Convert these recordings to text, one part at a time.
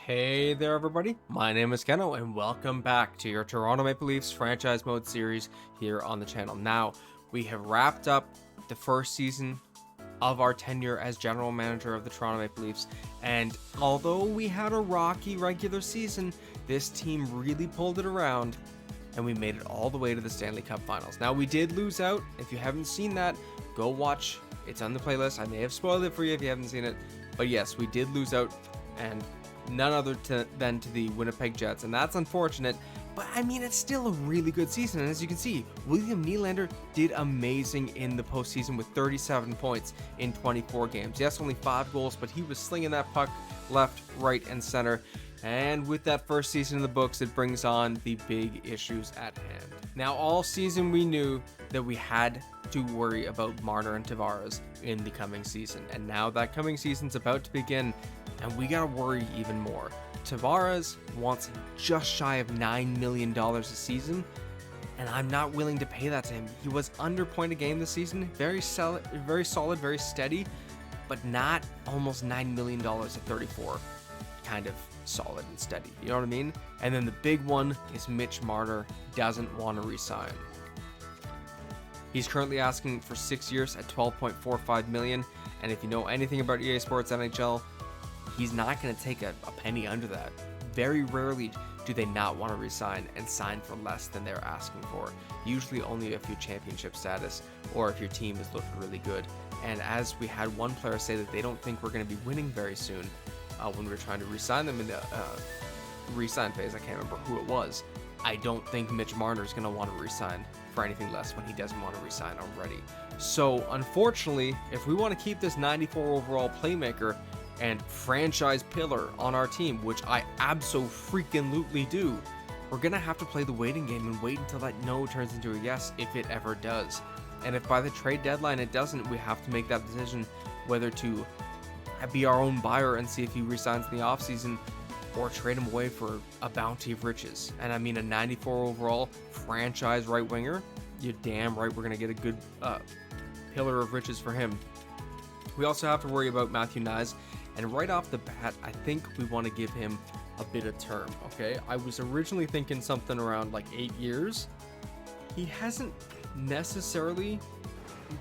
Hey there everybody, my name is Keno and welcome back to your Toronto Maple Leafs franchise mode series here on the channel. Now, we have wrapped up the first season of our tenure as general manager of the Toronto Maple Leafs, and although we had a rocky regular season, this team really pulled it around and we made it all the way to the Stanley Cup Finals. Now, we did lose out. If you haven't seen that, go watch. It's on the playlist. I may have spoiled it for you if you haven't seen it, but yes, we did lose out, and none other than to the Winnipeg Jets, and that's unfortunate, but I mean, it's still a really good season. And as you can see, William Nylander did amazing in the postseason with 37 points in 24 games. Yes, only 5 goals, but he was slinging that puck left, right, and center. And with that first season in the books, it brings on the big issues at hand. Now, all season we knew that we had to worry about Marner and Tavares in the coming season, and now that coming season's about to begin, and we gotta worry even more. Tavares wants just shy of $9 million a season, and I'm not willing to pay that to him. He was under point a game this season, very solid, very steady, but not almost $9 million at 34. Kind of solid and steady, you know what I mean? And then the big one is Mitch Marner doesn't want to resign. He's currently asking for 6 years at $12.45 million, and if you know anything about EA Sports NHL, he's not going to take a penny under that. Very rarely do they not want to resign and sign for less than they're asking for. Usually only if you're championship status or if your team is looking really good. And as we had one player say that they don't think we're going to be winning very soon when we were trying to resign them in the resign phase, I can't remember who it was. I don't think Mitch Marner is going to want to resign for anything less when he doesn't want to resign already. So unfortunately, if we want to keep this 94 overall playmaker and franchise pillar on our team, which I abso-freaking-lutely do, we're gonna have to play the waiting game and wait until that no turns into a yes, if it ever does. And if by the trade deadline it doesn't, we have to make that decision whether to be our own buyer and see if he resigns in the offseason, or trade him away for a bounty of riches. And I mean, a 94 overall franchise right winger, you're damn right we're gonna get a good pillar of riches for him. We also have to worry about Matthew Knies. And right off the bat, I think we want to give him a bit of term, okay? I was originally thinking something around like 8 years. He hasn't necessarily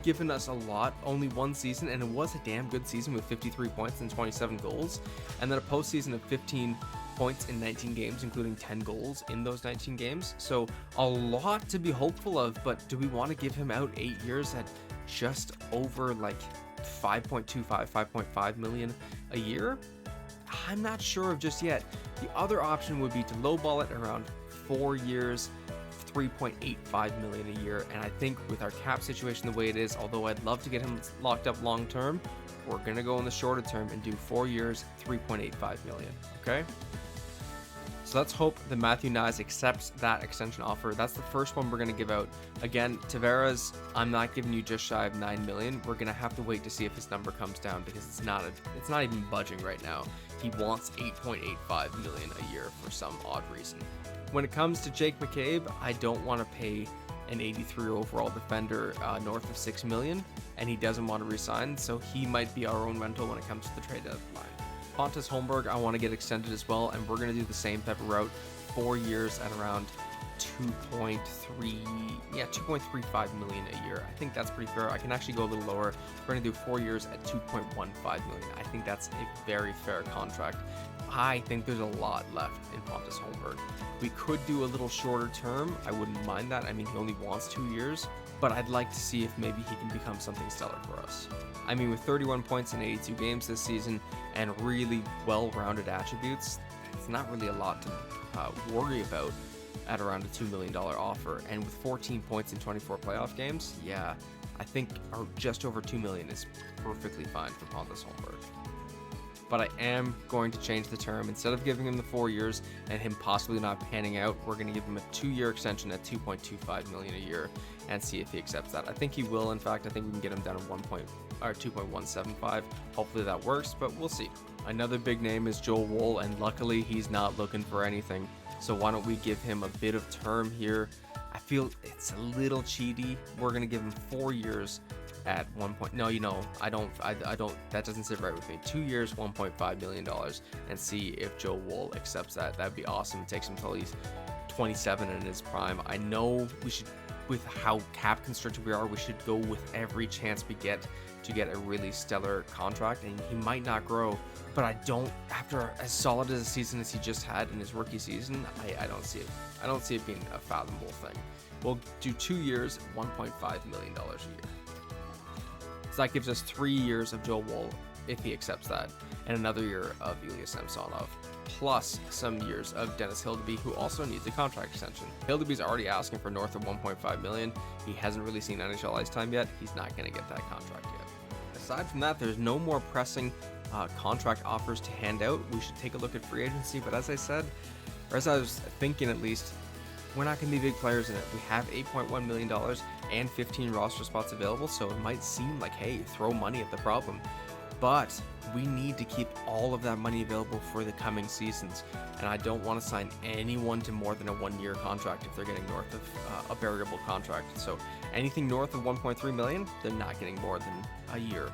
given us a lot, only one season, and it was a damn good season with 53 points and 27 goals. And then a postseason of 15 points in 19 games, including 10 goals in those 19 games. So a lot to be hopeful of, but do we want to give him out 8 years at just over like 5.5 million a year? I'm not sure of just yet. The other option would be to lowball it around 4 years, 3.85 million a year. And I think with our cap situation the way it is, although I'd love to get him locked up long term, we're gonna go in the shorter term and do 4 years, 3.85 million. Okay. So let's hope that Matthew Knies accepts that extension offer. That's the first one we're going to give out. Again, Tavares, I'm not giving you just shy of $9 million. We're going to have to wait to see if his number comes down, because it's not even budging right now. He wants $8.85 million a year for some odd reason. When it comes to Jake McCabe, I don't want to pay an 83 overall defender north of $6 million, and he doesn't want to resign, so he might be our own rental when it comes to the trade deadline. Pontus Holmberg, I want to get extended as well, and we're going to do the same type of route. 4 years at around 2.35 million a year. I think that's pretty fair. I can actually go a little lower. We're going to do 4 years at 2.15 million. I think that's a very fair contract. I think there's a lot left in Pontus Holmberg. We could do a little shorter term. I wouldn't mind that. I mean, he only wants 2 years, but I'd like to see if maybe he can become something stellar for us. I mean, with 31 points in 82 games this season and really well-rounded attributes, it's not really a lot to worry about at around a $2 million offer. And with 14 points in 24 playoff games, yeah, I think just over $2 million is perfectly fine for Pontus Holmberg. But I am going to change the term. Instead of giving him the 4 years and him possibly not panning out, we're going to give him a 2-year extension at $2.25 million a year and see if he accepts that. I think he will. In fact, I think we can get him down to 2.175. Hopefully that works, but we'll see. Another big name is Joel Wohl, and luckily he's not looking for anything. So why don't we give him a bit of term here? I feel it's a little cheaty. We're gonna give him 4 years at 1 point. No, I don't. That doesn't sit right with me. 2 years, $1.5 million, and see if Joe Wool accepts that. That'd be awesome. It takes him till he's 27 in his prime. I know we should, with how cap constricted we are, we should go with every chance we get to get a really stellar contract, and he might not grow, but I don't, after as solid as a season as he just had in his rookie season, I don't see it. I don't see it being a fathomable thing. We'll do 2 years, $1.5 million a year. So that gives us 3 years of Joe Wool, if he accepts that, and another year of Ilya Samsonov, plus some years of Dennis Hildeby, who also needs a contract extension. Hildeby's already asking for north of $1.5 million. He hasn't really seen NHL ice time yet. He's not going to get that contract yet. Aside from that, there's no more pressing contract offers to hand out. We should take a look at free agency, but as I said, or as I was thinking at least, we're not going to be big players in it. We have $8.1 million and 15 roster spots available, so it might seem like, hey, throw money at the problem. But we need to keep all of that money available for the coming seasons, and I don't want to sign anyone to more than a 1-year contract if they're getting north of a variable contract. So anything north of 1.3 million, they're not getting more than a year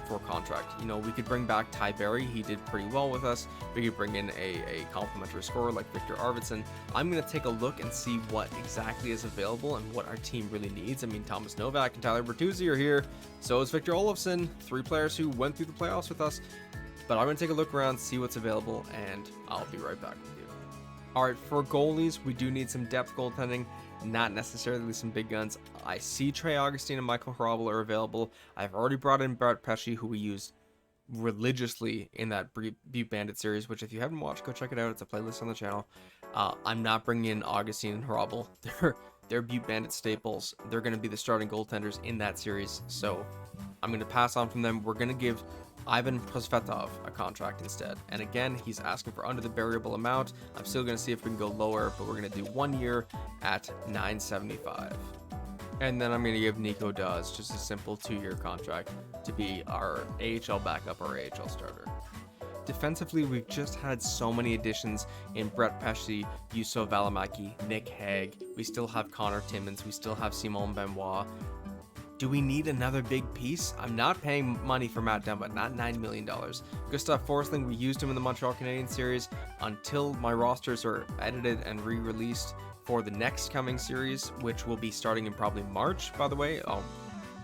for contract. We could bring back Ty Berry. He did pretty well with us. We could bring in a complimentary scorer like Victor Arvidsson. I'm going to take a look and see what exactly is available and what our team really needs. I mean, Thomas Novak and Tyler Bertuzzi are here. So is Victor Olofsson, 3 players who went through the playoffs with us. But I'm going to take a look around, see what's available, and I'll be right back with you. All right, for goalies, we do need some depth goaltending, not necessarily some big guns. I see Trey Augustine and Michael Hrabal are available. I've already brought in Brett Pesce, who we used religiously in that Butte Bandit series, which if you haven't watched, go check it out. It's a playlist on the channel. I'm not bringing in Augustine and Hrabal. They're Butte Bandit staples. They're going to be the starting goaltenders in that series, so I'm going to pass on from them. We're going to give Ivan Prosvetov a contract instead, and again, he's asking for under the variable amount. I'm still going to see if we can go lower, but we're going to do 1 year at $975. And then I'm going to give Nico Dawes just a simple 2-year contract to be our AHL backup or AHL starter. Defensively, we've just had so many additions in Brett Pesce, Juuso Välimäki, Nick Hague. We still have Connor Timmins. We still have Simon Benoit. Do we need another big piece? I'm not paying money for Matt Dumba, not $9 million. Gustav Forsling, we used him in the Montreal Canadiens series until my rosters are edited and re-released for the next coming series, which will be starting in probably March, by the way.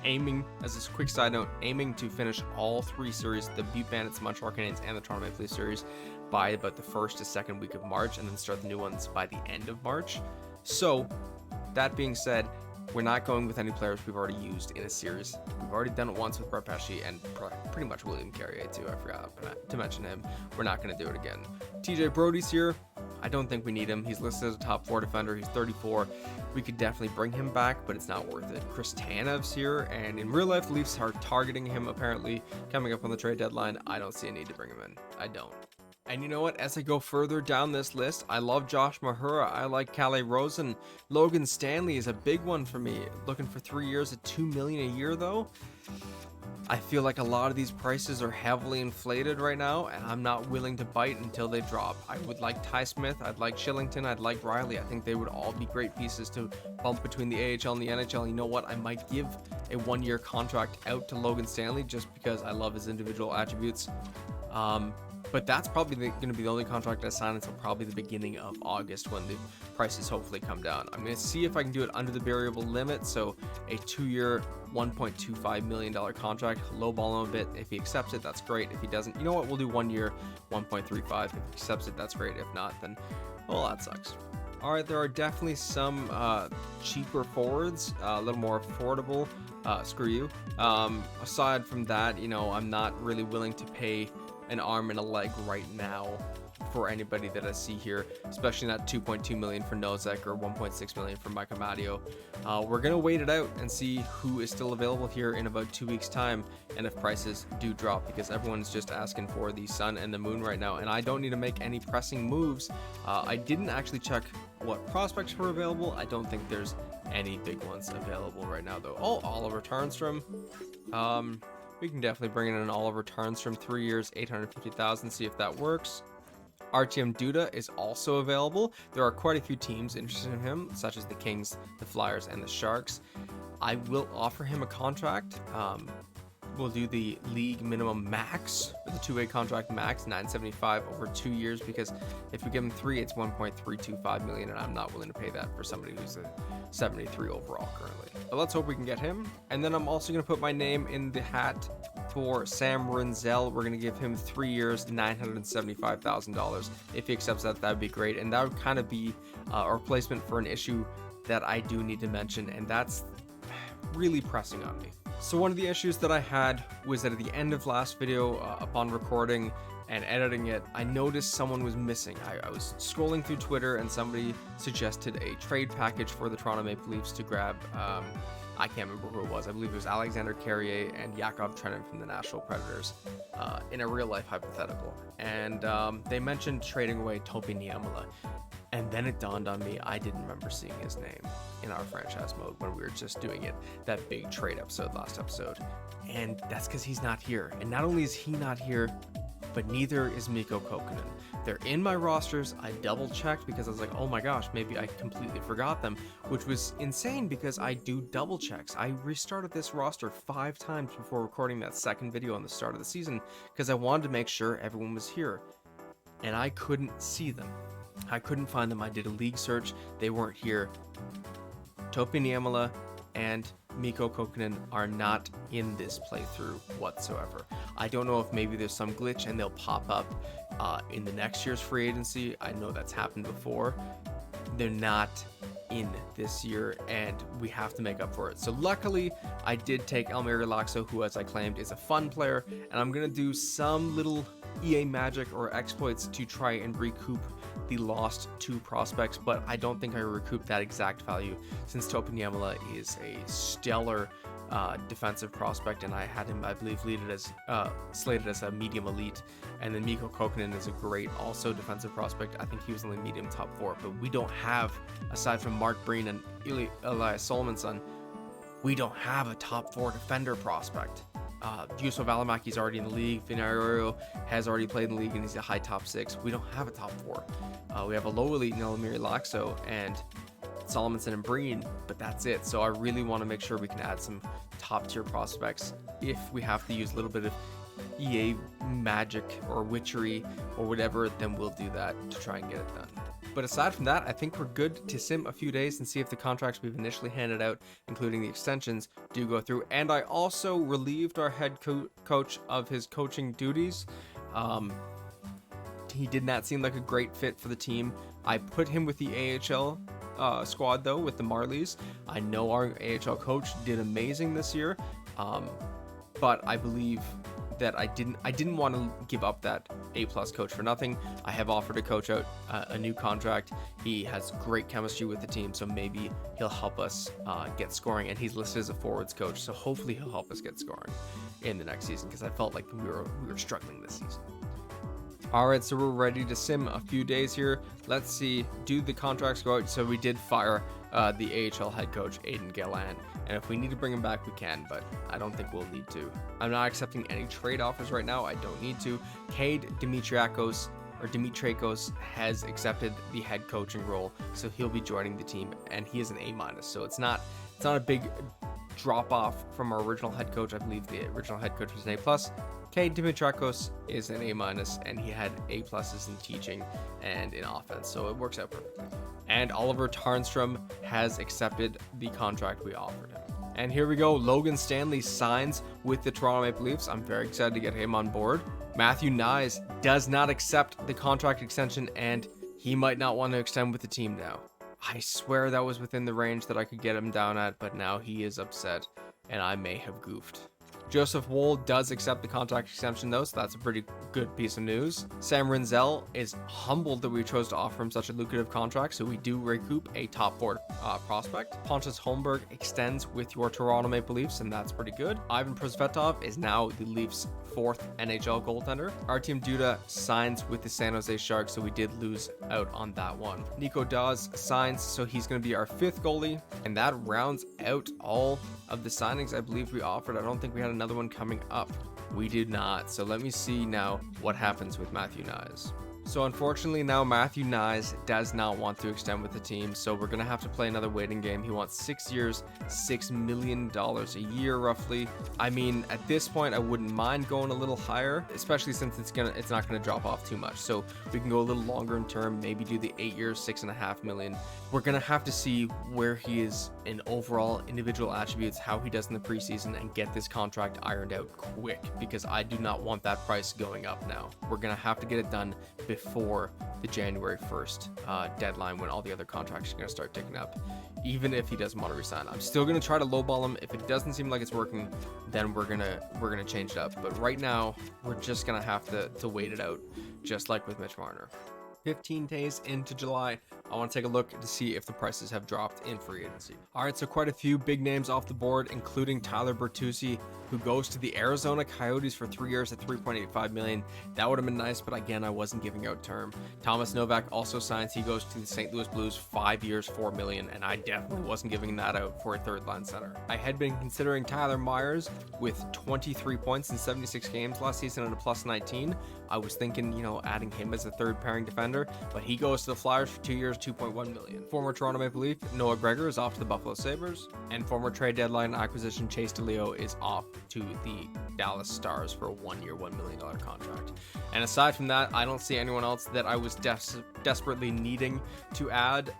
Aiming, as a quick side note, aiming to finish all 3 series, the Butte Bandits, Montreal Canadiens, and the Toronto Maple Leafs series by about the 1st to 2nd week of March, and then start the new ones by the end of March. So, that being said, we're not going with any players we've already used in a series. We've already done it once with Brett Pesce and pretty much William Carrier too. I forgot to mention him. We're not going to do it again. TJ Brody's here. I don't think we need him. He's listed as a top 4 defender. He's 34. We could definitely bring him back, but it's not worth it. Chris Tanev's here, and in real life, the Leafs are targeting him apparently coming up on the trade deadline. I don't see a need to bring him in. I don't. And you know what? As I go further down this list, I love Josh Mahura. I like Calle Rosen. Logan Stanley is a big one for me. Looking for 3 years at $2 million a year, though. I feel like a lot of these prices are heavily inflated right now, and I'm not willing to bite until they drop. I would like Ty Smith. I'd like Shillington. I'd like Riley. I think they would all be great pieces to bump between the AHL and the NHL. You know what? I might give a 1-year contract out to Logan Stanley just because I love his individual attributes. But that's probably going to be the only contract I sign until probably the beginning of August when the prices hopefully come down. I'm going to see if I can do it under the variable limit, so a 2-year, $1.25 million contract, lowball him a bit. If he accepts it, that's great. If he doesn't, you know what? We'll do 1 year, 1.35. If he accepts it, that's great. If not, then, well, that sucks. All right, there are definitely some cheaper forwards, a little more affordable. Screw you. Aside from that, I'm not really willing to pay an arm and a leg right now for anybody that I see here, especially not $2.2 million for Nosek or $1.6 million for Micah Matteo. We're gonna wait it out and see who is still available here in about 2 weeks time, and if prices do drop, because everyone's just asking for the sun and the moon right now, and I don't need to make any pressing moves. I didn't actually check what prospects were available. I don't think there's any big ones available right now though. Oh, Oliver Tarnstrom. We can definitely bring in an Oliver Tarnstrom, 3 years, $850,000, see if that works. Artyom Duda is also available. There are quite a few teams interested in him, such as the Kings, the Flyers, and the Sharks. I will offer him a contract. We'll do the league minimum max for the two-way contract max, $975 over 2 years, because if we give him 3, it's $1.325 million, and I'm not willing to pay that for somebody who's a 73 overall currently. But let's hope we can get him. And then I'm also going to put my name in the hat for Sam Rinzel. We're going to give him 3 years, $975,000. If he accepts that, that would be great. And that would kind of be a replacement for an issue that I do need to mention, and that's really pressing on me. So one of the issues that I had was that at the end of last video, upon recording and editing it, I noticed someone was missing. I was scrolling through Twitter and somebody suggested a trade package for the Toronto Maple Leafs to grab, I can't remember who it was. I believe it was Alexander Carrier and Yakov Trenin from the Nashville Predators in a real life hypothetical. And they mentioned trading away Topi Niemela. And then it dawned on me, I didn't remember seeing his name in our franchise mode when we were just doing it, that big trade episode last episode. And that's because he's not here. And not only is he not here, but neither is Mikko Kokkonen. They're in my rosters. I double checked because I was like, oh my gosh, maybe I completely forgot them, which was insane because I do double checks. I restarted this roster 5 times before recording that second video on the start of the season because I wanted to make sure everyone was here. And I couldn't see them. I couldn't find them. I did a league search. They weren't here. Topi Niemela and Mikko Kokkonen are not in this playthrough whatsoever. I don't know if maybe there's some glitch and they'll pop up in the next year's free agency. I know that's happened before. They're not in this year and we have to make up for it. So luckily I did take Elmeri Laxo, who as I claimed is a fun player, and I'm gonna do some little EA magic or exploits to try and recoup the lost 2 prospects, but I don't think I recoup that exact value since Topi Niemela is a stellar defensive prospect, and I had him, I believe, slated as a medium elite. And then Mikko Kokkonen is a great also defensive prospect. I think he was only medium top 4, but we don't have, aside from Mark Breen and Elias Solomonsson, we don't have a top 4 defender prospect. Juuso Välimäki's already in the league. Vinny Arroyo has already played in the league and he's a high top 6. We don't have a top 4. We have a low elite in Elmeri Laxo and Solomonsson and Breen, but that's it. So I really want to make sure we can add some top tier prospects. If we have to use a little bit of EA magic or witchery or whatever, then we'll do that to try and get it done. But aside from that, I think we're good to sim a few days and see if the contracts we've initially handed out, including the extensions, do go through. And I also relieved our head coach of his coaching duties. He did not seem like a great fit for the team. I put him with the AHL squad though, with the Marlies. I know our AHL coach did amazing this year, but I believe that I didn't want to give up that A+ coach for nothing. I have offered to coach out a new contract. He has great chemistry with the team, so maybe he'll help us get scoring. And he's listed as a forwards coach, so hopefully he'll help us get scoring in the next season, because I felt like we were struggling this season. All right, so we're ready to sim a few days here. Let's see, do the contracts go out? So we did fire the AHL head coach, Aiden Gallant. And if we need to bring him back, we can, but I don't think we'll need to. I'm not accepting any trade offers right now. I don't need to. Cade Dimitriakos has accepted the head coaching role, so he'll be joining the team, and he is an A-. So it's not a big drop off from our original head coach. I believe the original head coach was an A+. Cade Dimitriakos is an A-, and he had A+ in teaching and in offense, so it works out perfectly. And Oliver Tarnstrom has accepted the contract we offered him. And here we go, Logan Stanley signs with the Toronto Maple Leafs. I'm very excited to get him on board. Matthew Knies does not accept the contract extension, and he might not want to extend with the team now. I swear that was within the range that I could get him down at, but now he is upset, and I may have goofed. Joseph Woll does accept the contract extension though, so that's a pretty good piece of news. Sam Rinzel is humbled that we chose to offer him such a lucrative contract, so we do recoup a top 4 prospect. Pontus Holmberg extends with your Toronto Maple Leafs, and that's pretty good. Ivan Prosvetov is now the Leafs' 4th NHL goaltender. Artyom Duda signs with the San Jose Sharks, so we did lose out on that one. Nico Dawes signs, so he's going to be our 5th goalie, and that rounds out all of the signings I believe we offered. I don't think we had another one coming up. We did not. So let me see now what happens with Matthew Knies. So unfortunately now Matthew Nyes does not want to extend with the team, so we're gonna have to play another waiting game. He wants 6 years, $6 million a year roughly. I mean, at this point I wouldn't mind going a little higher, especially since it's not gonna drop off too much. So we can go a little longer in term, maybe do the 8 years, $6.5 million. We're gonna have to see where he is in overall individual attributes, how he does in the preseason, and get this contract ironed out quick, because I do not want that price going up now. We're gonna have to get it done before the January 1st deadline, when all the other contracts are going to start ticking up, even if he doesn't want to resign. I'm still going to try to lowball him. If it doesn't seem like it's working, then we're gonna change it up. But right now we're just gonna have to wait it out, just like with Mitch Marner. 15 days into July, I want to take a look to see if the prices have dropped in free agency. All right, so quite a few big names off the board, including Tyler Bertuzzi, who goes to the Arizona Coyotes for 3 years at $3.85 million. That would have been nice, but again, I wasn't giving out term. Thomas Novak also signs. He goes to the St. Louis Blues, 5 years, $4 million, and I definitely wasn't giving that out for a third line center. I had been considering Tyler Myers with 23 points in 76 games last season and a plus 19. I was thinking, adding him as a third pairing defender, but he goes to the Flyers for 2 years, $2.1 million. Former Toronto Maple Leaf Noah Gregor is off to the Buffalo Sabres, and former trade deadline acquisition Chase DeLeo is off to the Dallas Stars for a 1 year, $1 million contract. And aside from that, I don't see anyone else that I was desperately needing to add.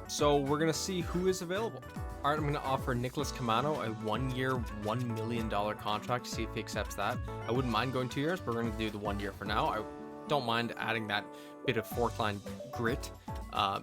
So we're gonna see who is available. All right, I'm going to offer Nicholas Camano a 1 year, $1 million contract to see if he accepts that. I wouldn't mind going 2 years, but we're going to do the 1 year for now. I don't mind adding that bit of fourth line grit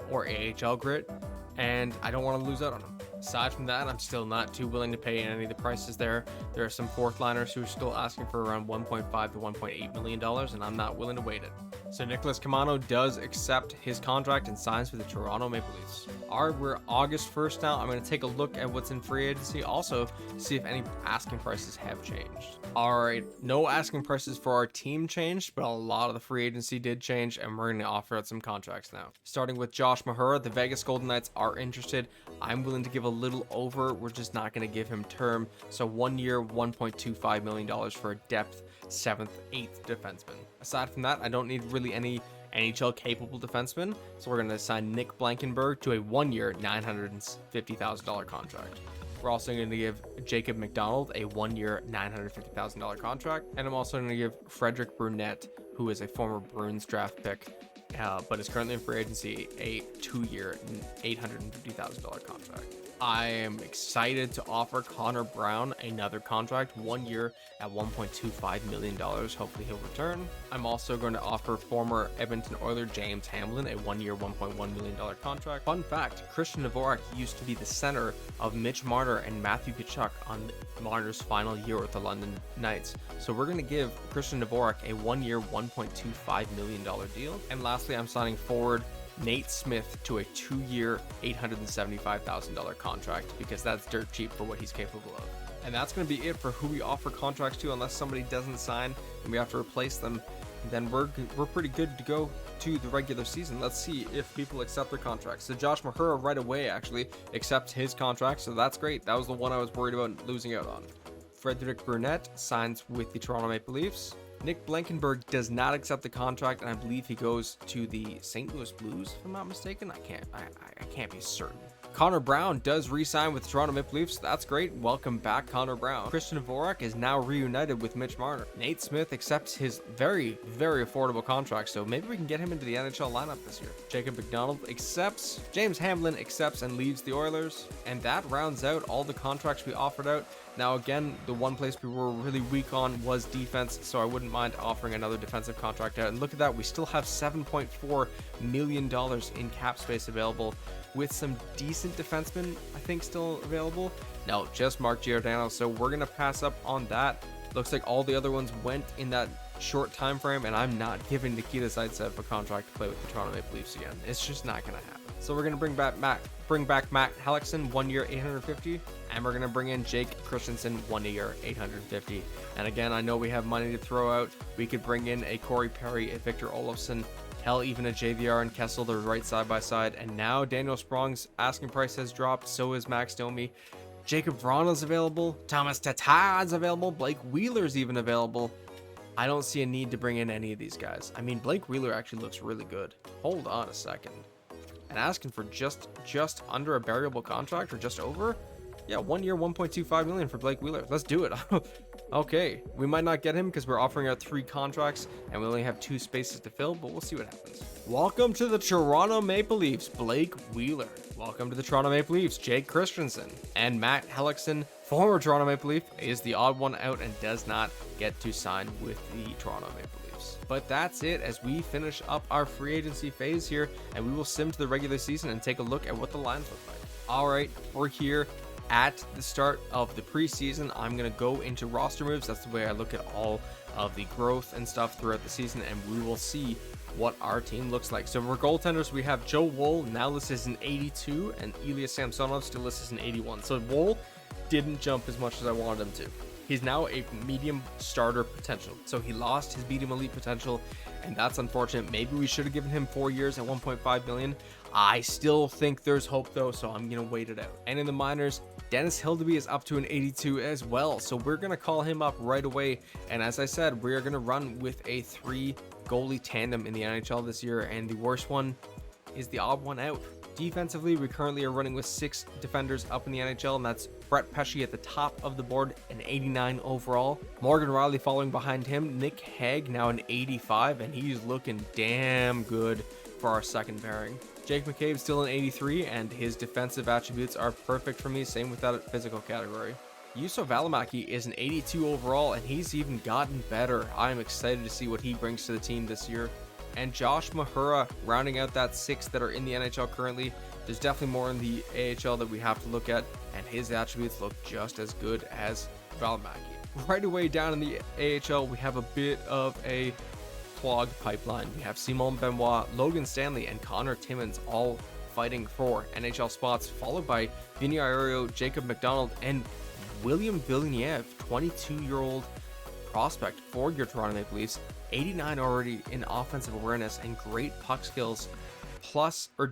or AHL grit, and I don't want to lose out on him. Aside from that, I'm still not too willing to pay any of the prices there. There are some fourth liners who are still asking for around $1.5 to $1.8 million, and I'm not willing to wait it. So Nicholas Camano does accept his contract and signs with the Toronto Maple Leafs. All right, we're August 1st now. I'm going to take a look at what's in free agency, also see if any asking prices have changed. All right, no asking prices for our team changed, but a lot of the free agency did change, and we're going to offer out some contracts now. Starting with Josh Mahura, the Vegas Golden Knights are interested. I'm willing to give a little over. We're just not going to give him term. So 1 year, $1.25 million for a depth 7th, 8th defenseman. Aside from that, I don't need really any NHL capable defenseman, so we're going to sign Nick Blankenburg to a 1 year, $950,000 contract. We're also going to give Jacob McDonald a 1 year, $950,000 contract, and I'm also going to give Frederick Burnett, who is a former Bruins draft pick, but is currently in free agency, a 2 year, $850,000 contract. I am excited to offer Connor Brown another contract, 1 year at $1.25 million. Hopefully he'll return. I'm also going to offer former Edmonton Oiler James Hamlin a 1 year, $1.1 million contract. Fun fact, Christian Dvorak used to be the center of Mitch Marner and Matthew Tkachuk on Marner's final year with the London Knights. So we're going to give Christian Dvorak a 1 year, $1.25 million deal. And lastly, I'm signing forward Nate Smith to a 2 year, $875,000 contract, because that's dirt cheap for what he's capable of. And that's going to be it for who we offer contracts to, unless somebody doesn't sign and we have to replace them. Then we're pretty good to go to the regular season. Let's see if people accept their contracts. So Josh Mahura right away actually accepts his contract, so that's great. That was the one I was worried about losing out on. Frederick Burnett signs with the Toronto Maple Leafs. Nick Blankenburg does not accept the contract, and I believe he goes to the St. Louis Blues, if I'm not mistaken. I can't be certain. Connor Brown does re-sign with the Toronto Maple Leafs. That's great. Welcome back, Connor Brown. Christian Dvorak is now reunited with Mitch Marner. Nate Smith accepts his very, very affordable contract, so maybe we can get him into the NHL lineup this year. Jacob McDonald accepts. James Hamlin accepts and leaves the Oilers. And that rounds out all the contracts we offered out. Now, again, the one place we were really weak on was defense, so I wouldn't mind offering another defensive contract out. And look at that, we still have $7.4 million in cap space available, with some decent defensemen, I think, still available. No, just Mark Giordano, so we're going to pass up on that. Looks like all the other ones went in that short time frame, and I'm not giving Nikita Zaitsev a contract to play with the Toronto Maple Leafs again. It's just not going to happen. So we're going to bring back Matt Hellickson, 1 year, $850, and we're going to bring in Jake Christensen, 1 year, $850. And again, I know we have money to throw out. We could bring in a Corey Perry, a Victor Olofsson, hell, even a JVR and Kessel. They're right side by side. And now Daniel Sprong's asking price has dropped. So is Max Domi. Jacob Vrana's available. Thomas Tatar's available. Blake Wheeler's even available. I don't see a need to bring in any of these guys. I mean, Blake Wheeler actually looks really good. Hold on a second. And asking for just under a variable contract, or just over? Yeah, 1 year, 1.25 million for Blake Wheeler. Let's do it. Okay, we might not get him because we're offering out 3 contracts and we only have 2 spaces to fill, but we'll see what happens. Welcome to the Toronto Maple Leafs, Blake Wheeler. Welcome to the Toronto Maple Leafs, Jake Christensen. And Matt Hellickson, former Toronto Maple Leaf, is the odd one out and does not get to sign with the Toronto Maple Leafs. But that's it as we finish up our free agency phase here, and we will sim to the regular season and take a look at what the lines look like. All right, we're here at the start of the preseason. I'm going to go into roster moves. That's the way I look at all of the growth and stuff throughout the season, and we will see what our team looks like. So for goaltenders, we have Joe Woll, now listed as an 82, and Ilya Samsonov still listed as an 81. So Woll didn't jump as much as I wanted him to. He's now a medium starter potential. So he lost his medium elite potential, and that's unfortunate. Maybe we should have given him 4 years at 1.5 million. I still think there's hope though, so I'm going to wait it out. And in the minors, Dennis Hildeby is up to an 82 as well. So we're going to call him up right away. And as I said, we're going to run with a 3 goalie tandem in the NHL this year. And the worst one is the odd one out. Defensively, we currently are running with 6 defenders up in the NHL, and that's Brett Pesce at the top of the board, an 89 overall. Morgan Rielly following behind him. Nick Hague now an 85, and he's looking damn good for our second pairing. Jake McCabe still an 83, and his defensive attributes are perfect for me, same with that physical category. Juuso Välimäki is an 82 overall, and he's even gotten better. I'm excited to see what he brings to the team this year. And Josh Mahura rounding out that 6 that are in the NHL currently. There's definitely more in the AHL that we have to look at, and his attributes look just as good as Välimäki. Right away down in the AHL, we have a bit of a clogged pipeline. We have Simon Benoit, Logan Stanley, and Connor Timmins all fighting for NHL spots, followed by Vinny Iorio, Jacob McDonald, and William Villeneuve, 22-year-old prospect for your Toronto Maple Leafs, 89 already in offensive awareness and great puck skills,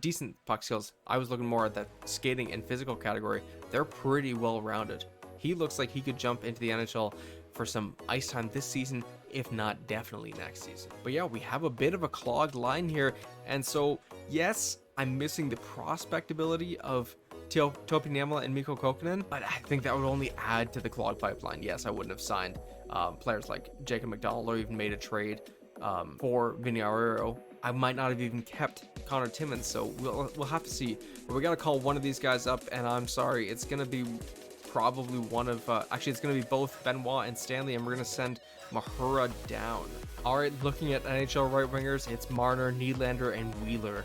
decent puck skills. I was looking more at that skating and physical category. They're pretty well rounded. He looks like he could jump into the NHL for some ice time this season, if not definitely next season. But yeah, we have a bit of a clogged line here, and so yes, I'm missing the prospect ability of Topi Niemela and Mikko Kokkonen, but I think that would only add to the clogged pipeline. Yes, I wouldn't have signed players like Jacob McDonald or even made a trade for Vinny Iorio. I might not have even kept Connor Timmins, so we'll have to see. But we got to call one of these guys up, and I'm sorry, it's going to be probably one of actually it's going to be both Benoit and Stanley, and we're going to send Mahura down. All right, looking at NHL right wingers, it's Marner, Nylander, and Wheeler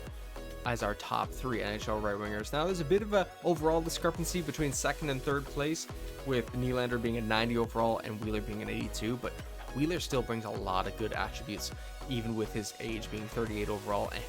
as our top 3 NHL right wingers. Now there's a bit of a overall discrepancy between second and third place, with Nylander being a 90 overall and Wheeler being an 82, but Wheeler still brings a lot of good attributes even with his age being 38 overall, and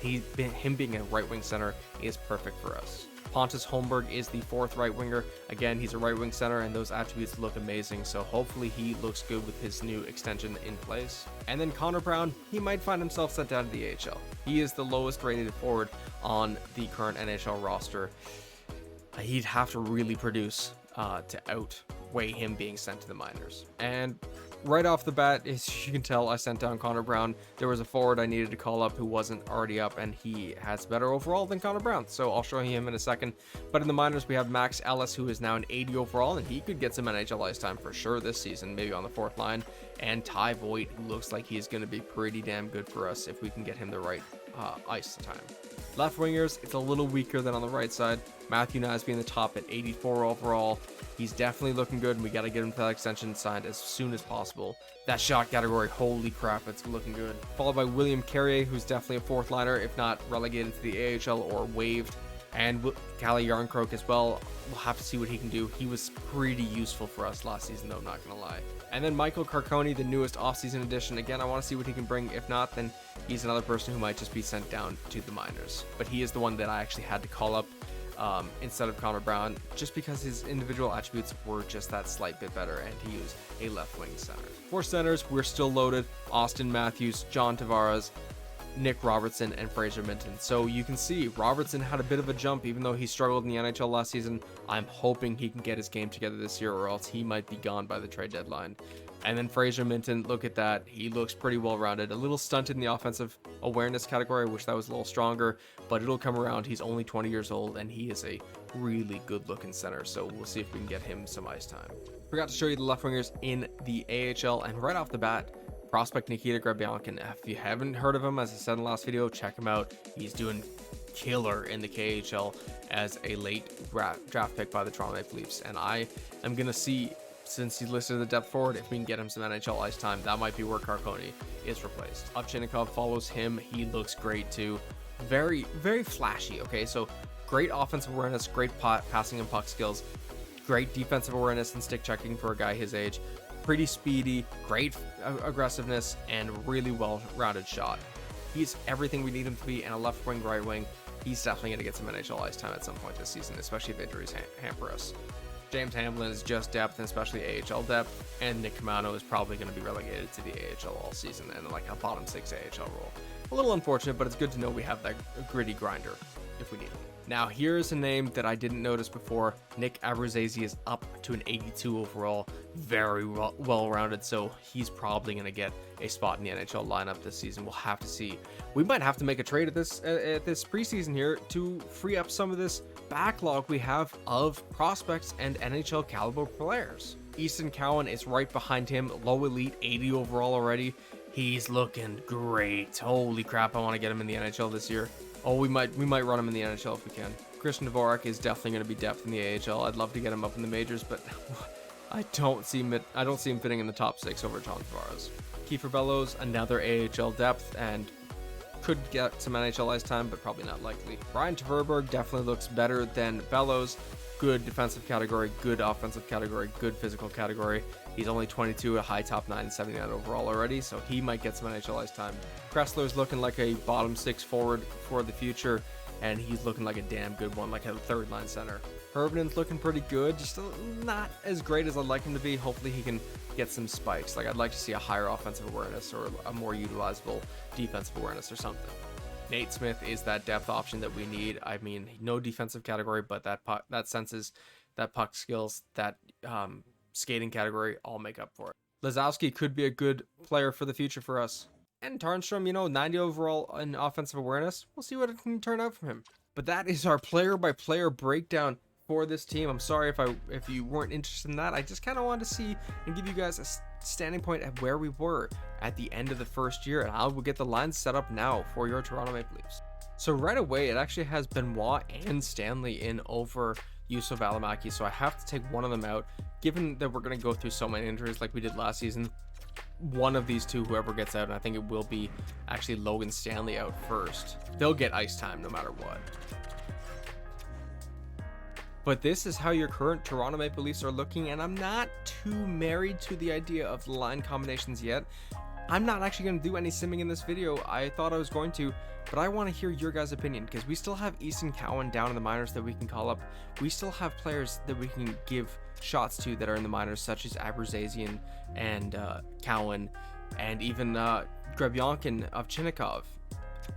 him being a right wing center is perfect for us. Pontus Holmberg is the 4th right winger. Again, he's a right wing center, and those attributes look amazing, so hopefully he looks good with his new extension in place. And then Connor Brown, he might find himself sent down to the AHL. He is the lowest rated forward on the current NHL roster. He'd have to really produce to outweigh him being sent to the minors. And right off the bat, as you can tell, I sent down Connor Brown. There was a forward I needed to call up who wasn't already up, and he has better overall than Connor Brown, so I'll show you him in a second. But in the minors, we have Max Ellis, who is now an 80 overall, and he could get some NHL ice time for sure this season, maybe on the 4th line. And Ty Voigt, who looks like he's going to be pretty damn good for us if we can get him the right ice time. Left wingers, it's a little weaker than on the right side. Matthew Knies being the top at 84 overall. He's definitely looking good, and we got to get him that extension signed as soon as possible. That shot category, holy crap, it's looking good. Followed by William Carrier, who's definitely a 4th liner, if not relegated to the AHL or waived. And Kalle Järnkrok as well. We'll have to see what he can do. He was pretty useful for us last season, though, not gonna lie. And then Michael Carconi, the newest offseason addition. Again, I want to see what he can bring. If not, then he's another person who might just be sent down to the minors. But he is the one that I actually had to call up instead of Connor Brown, just because his individual attributes were just that slight bit better, and he was a left wing center. For centers, we're still loaded. Austin Matthews, John Tavares, Nick Robertson, and Fraser Minton. So you can see Robertson had a bit of a jump, even though he struggled in the NHL last season. I'm hoping he can get his game together this year, or else he might be gone by the trade deadline. And then Fraser Minton, look at that. He looks pretty well-rounded. A little stunted in the offensive awareness category. I wish that was a little stronger, but it'll come around. He's only 20 years old, and he is a really good-looking center, so we'll see if we can get him some ice time. Forgot to show you the left wingers in the AHL, and right off the bat, prospect Nikita Grebyankin. If you haven't heard of him, as I said in the last video, check him out. He's doing killer in the KHL as a late draft pick by the Toronto Maple Leafs, and I am going to see, since he's listed as a depth forward, if we can get him some NHL ice time. That might be where Carconi is replaced. Ovchynnikov follows him. He looks great too. Very flashy. Okay, so great offensive awareness, great passing and puck skills, great defensive awareness and stick checking for a guy his age. Pretty speedy, great aggressiveness, and really well-rounded shot. He's everything we need him to be, and a left wing, right wing. He's definitely going to get some NHL ice time at some point this season, especially if injuries hamper us. James Hamblin is just depth, and especially AHL depth, and Nick Camano is probably going to be relegated to the AHL all season and like a bottom 6 AHL role. A little unfortunate, but it's good to know we have that gritty grinder if we need him. Now, here's a name that I didn't notice before. Nick Abruzzese is up to an 82 overall. Very well-rounded, so he's probably going to get a spot in the NHL lineup this season. We'll have to see. We might have to make a trade at this preseason here to free up some of this backlog we have of prospects and NHL caliber players. Easton Cowan is right behind him. Low elite, 80 overall already. He's looking great. Holy crap, I want to get him in the NHL this year. Oh, we might run him in the NHL if we can. Christian Dvorak is definitely going to be depth in the AHL. I'd love to get him up in the majors, but I don't see him fitting in the top 6 over John Tavares. Kiefer Bellows, another AHL depth, and could get some NHL ice time, but probably not likely. Brian Tverberg definitely looks better than Bellows. Good defensive category, good offensive category, good physical category. He's only 22, a high top 9, 79 overall already, so he might get some NHL ice time. Kressler's looking like a bottom 6 forward for the future, and he's looking like a damn good one, like a third line center. Herman's looking pretty good, just not as great as I'd like him to be. Hopefully he can get some spikes. Like, I'd like to see a higher offensive awareness or a more utilizable defensive awareness or something. Nate Smith is that depth option that we need. I mean, no defensive category, but that senses, that puck skills, that skating category all make up for it. Lazowski could be a good player for the future for us. And Tarnstrom, 90 overall in offensive awareness. We'll see what it can turn out from him. But that is our player-by-player breakdown for this team. I'm sorry if you weren't interested in that. I just kind of wanted to see and give you guys a standing point at where we were at the end of the first year, and I will get the lines set up now for your Toronto Maple Leafs. So right away, it actually has Benoit and Stanley in over Juuso Välimäki, so I have to take one of them out. Given that we're going to go through so many injuries like we did last season, one of these two, whoever gets out, and I think it will be actually Logan Stanley out first. They'll get ice time no matter what. But this is how your current Toronto Maple Leafs are looking, and I'm not too married to the idea of line combinations yet. I'm not actually going to do any simming in this video. I thought I was going to, but I want to hear your guys' opinion, because we still have Easton Cowan down in the minors that we can call up. We still have players that we can give shots to that are in the minors, such as Abruzzese and Cowan, and even Grebyankin, Ovchynnikov.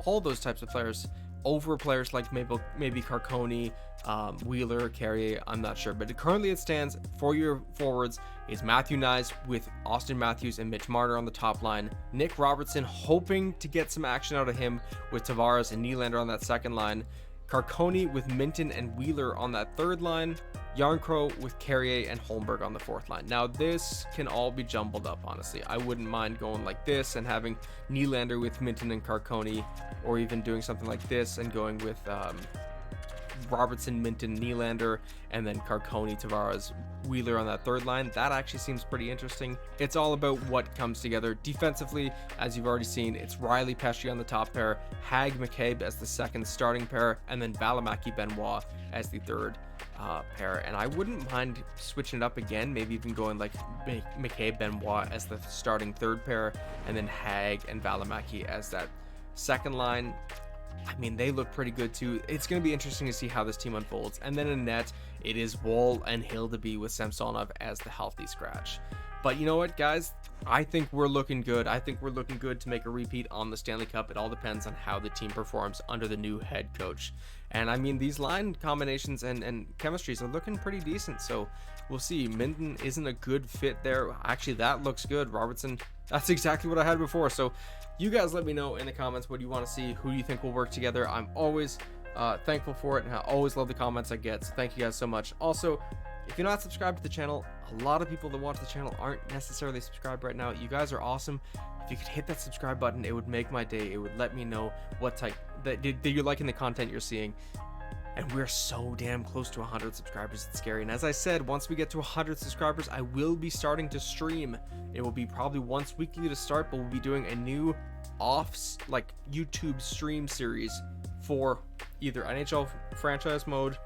All those types of players over players like maybe Carconi, Wheeler, Carrier, I'm not sure. But currently it stands for your forwards is Matthew Nyes with Austin Matthews and Mitch Marner on the top line. Nick Robertson, hoping to get some action out of him with Tavares and Nylander on that second line. Carconi with Minton and Wheeler on that third line. Yarncrow with Carrier and Holmberg on the fourth line. Now this can all be jumbled up, honestly. I wouldn't mind going like this and having Nylander with Minton and Carconi, or even doing something like this and going with Robertson, Minton, Nylander, and then Carconi, Tavares, Wheeler on that third line. That actually seems pretty interesting. It's all about what comes together defensively. As you've already seen, it's Riley Pesce on the top pair, Hag McCabe as the second starting pair, and then Välimäki Benoit as the third pair. And I wouldn't mind switching it up again, maybe even going like McCabe Benoit as the starting third pair, and then Hag and Välimäki as that second line. I mean, they look pretty good too. It's going to be interesting to see how this team unfolds. And then in net, it is Wall and Hildeby with Samsonov as the healthy scratch. But you know what, guys? I think we're looking good. I think we're looking good to make a repeat on the Stanley Cup. It all depends on how the team performs under the new head coach. And I mean, these line combinations and chemistries are looking pretty decent. So we'll see. Minden isn't a good fit there. Actually, that looks good. Robertson, that's exactly what I had before. So you guys let me know in the comments what you want to see, who you think will work together. I'm always thankful for it, and I always love the comments I get. So thank you guys so much. Also, if you're not subscribed to the channel, a lot of people that watch the channel aren't necessarily subscribed right now. You guys are awesome. If you could hit that subscribe button, it would make my day. It would let me know what type that you're liking the content you're seeing. And we're so damn close to 100 subscribers. It's scary. And as I said, once we get to 100 subscribers, I will be starting to stream. It will be probably once weekly to start, but we'll be doing a new YouTube stream series for either NHL franchise mode.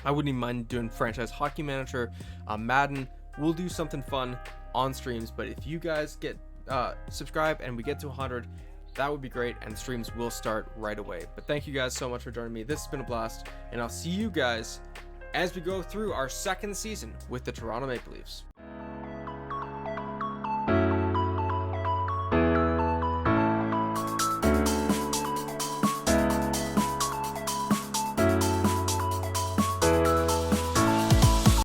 I wouldn't even mind doing franchise hockey manager, Madden. We'll do something fun on streams, but if you guys get subscribe and we get to 100, that would be great, and streams will start right away. But thank you guys so much for joining me. This has been a blast, and I'll see you guys as we go through our second season with the Toronto Maple Leafs.